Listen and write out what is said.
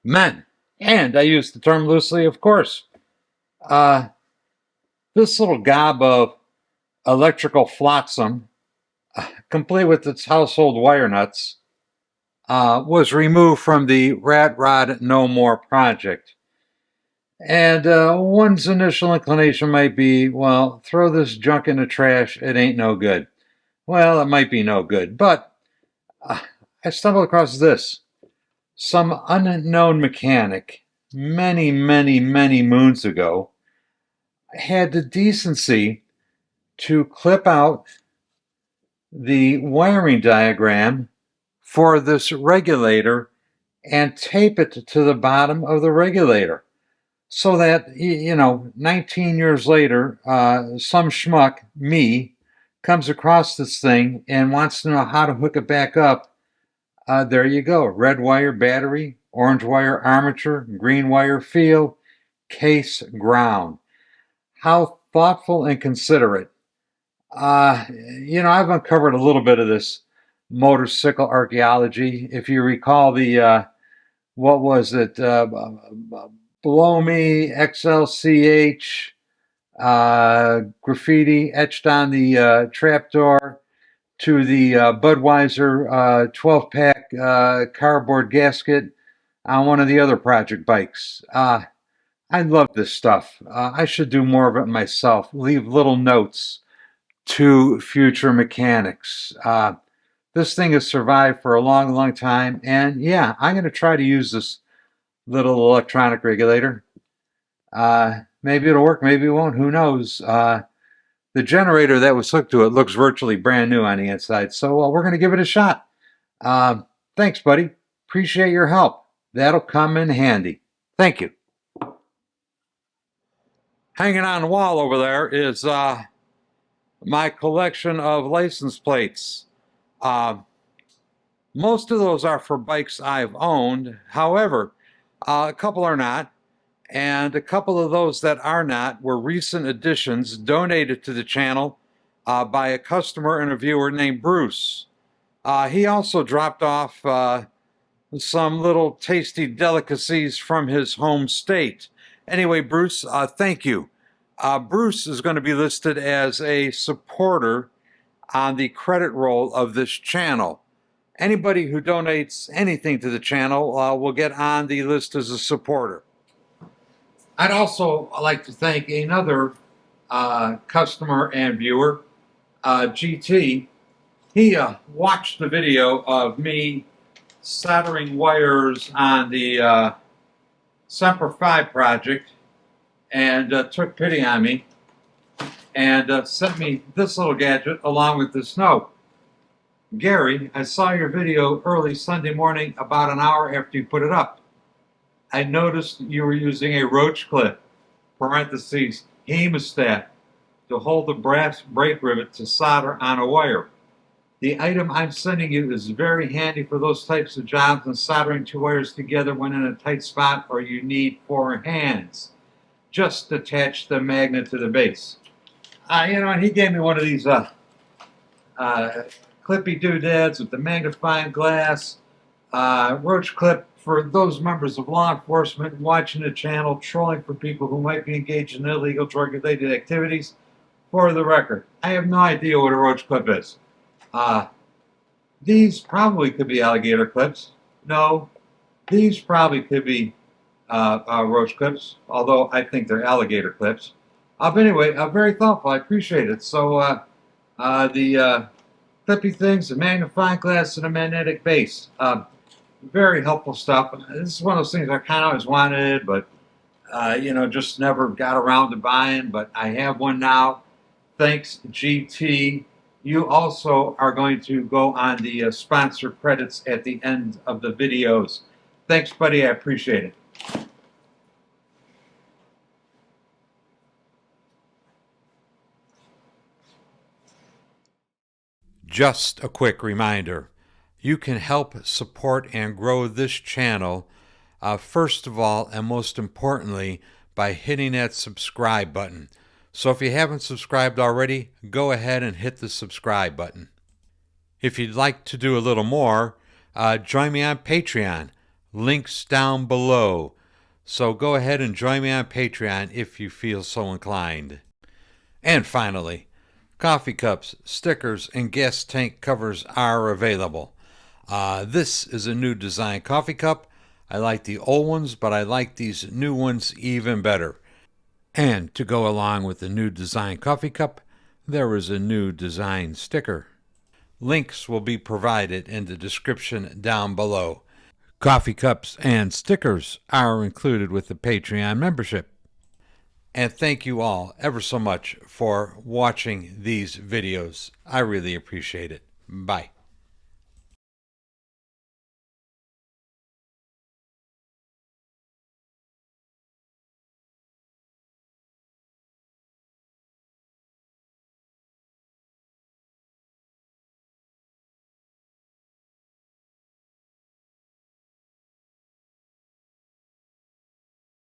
Men. And I use the term loosely, of course. Uh, this little gob of electrical flotsam, complete with its household wire nuts, was removed from the Rat Rod No More project. And one's initial inclination might be, well, throw this junk in the trash, it ain't no good. Well, it might be no good, but I stumbled across this. Some unknown mechanic, many, many, many moons ago, had the decency to clip out the wiring diagram for this regulator and tape it to the bottom of the regulator. So that, 19 years later, some schmuck, me, comes across this thing and wants to know how to hook it back up. There you go. Red wire battery, orange wire armature, green wire field, case ground. How thoughtful and considerate. I've uncovered a little bit of this motorcycle archaeology. If you recall what was it? Below Me, XLCH, graffiti etched on the trapdoor to the Budweiser 12-pack cardboard gasket on one of the other project bikes. I love this stuff. I should do more of it myself. Leave little notes to future mechanics. This thing has survived for a long, long time. And yeah, I'm going to try to use this little electronic regulator. Maybe it'll work, maybe it won't. Who knows? The generator that was hooked to it looks virtually brand new on the inside. So we're going to give it a shot. Thanks, buddy. Appreciate your help. That'll come in handy. Thank you. Hanging on the wall over there is my collection of license plates. Most of those are for bikes I've owned. However, a couple are not. And a couple of those that are not were recent additions donated to the channel by a customer and a viewer named Bruce. He also dropped off some little tasty delicacies from his home state. Anyway, Bruce, thank you. Bruce is going to be listed as a supporter on the credit roll of this channel. Anybody who donates anything to the channel will get on the list as a supporter. I'd also like to thank another customer and viewer, GT. He watched the video of me soldering wires on the Semper Fi project and took pity on me and sent me this little gadget along with this note. Gary, I saw your video early Sunday morning about an hour after you put it up. I noticed you were using a roach clip, parentheses, hemostat, to hold the brass brake rivet to solder on a wire. The item I'm sending you is very handy for those types of jobs and soldering two wires together when in a tight spot or you need 4 hands. Just attach the magnet to the base. And he gave me one of these clippy doodads with the magnifying glass, roach clip for those members of law enforcement watching the channel, trolling for people who might be engaged in illegal drug-related activities. For the record, I have no idea what a roach clip is. These probably could be alligator clips. No, these probably could be roach clips, although I think they're alligator clips. But anyway, very thoughtful. I appreciate it. So the clippy things, the magnifying glass, and a magnetic base. Very helpful stuff. This is one of those things I kind of always wanted, but just never got around to buying. But I have one now. Thanks, GT. You also are going to go on the sponsor credits at the end of the videos. Thanks, buddy. I appreciate it. Just a quick reminder. You can help support and grow this channel, first of all and most importantly, by hitting that subscribe button. So if you haven't subscribed already, go ahead and hit the subscribe button. If you'd like to do a little more, join me on Patreon. Links down below. So go ahead and join me on Patreon if you feel so inclined. And finally, coffee cups, stickers, and gas tank covers are available. This is a new design coffee cup. I like the old ones, but I like these new ones even better. And to go along with the new design coffee cup, there is a new design sticker. Links will be provided in the description down below. Coffee cups and stickers are included with the Patreon membership. And thank you all ever so much for watching these videos. I really appreciate it. Bye.